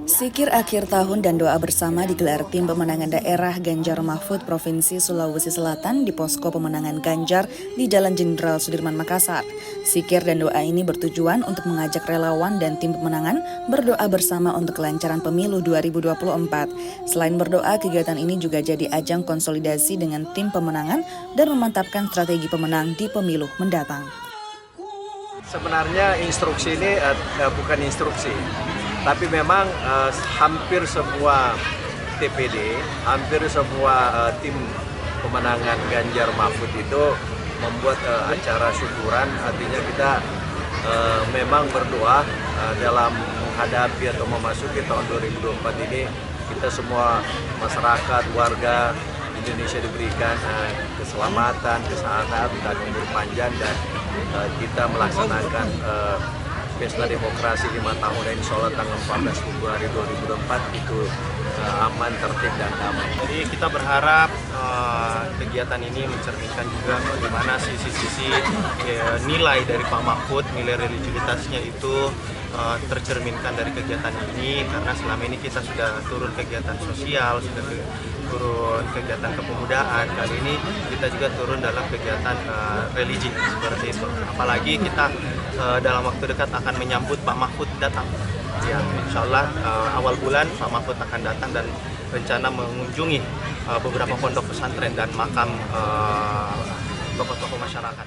Zikir akhir tahun dan doa bersama digelar tim pemenangan daerah Ganjar Mahfud Provinsi Sulawesi Selatan di posko pemenangan Ganjar di Jalan Jenderal Sudirman, Makassar. Zikir dan doa ini bertujuan untuk mengajak relawan dan tim pemenangan berdoa bersama untuk kelancaran pemilu 2024. Selain berdoa, kegiatan ini juga jadi ajang konsolidasi dengan tim pemenangan dan memantapkan strategi pemenang di pemilu mendatang. Sebenarnya instruksi ini bukan instruksi, tapi memang hampir semua TPD, hampir semua tim pemenangan Ganjar Mahfud itu membuat acara syukuran. Artinya kita memang berdoa dalam menghadapi atau memasuki tahun 2024 ini. Kita semua masyarakat, warga Indonesia diberikan keselamatan, kesehatan, umur panjang, dan kita melaksanakan pesta demokrasi 5 tahun dan insya Allah tanggal 14 Februari 2024 itu aman, tertib, dan damai. Jadi kita berharap kegiatan ini mencerminkan juga bagaimana sisi-sisi nilai dari Pak Mahfud, nilai religiusitasnya itu tercerminkan dari kegiatan ini, karena selama ini kita sudah turun kegiatan sosial, sudah turun kegiatan kepemudaan. Kali ini kita juga turun dalam kegiatan religi seperti itu. Apalagi kita dalam waktu dekat akan menyambut Pak Mahfud datang. Ya, insya Allah awal bulan Pak Mahfud akan datang dan rencana mengunjungi beberapa pondok pesantren dan makam tokoh-tokoh masyarakat.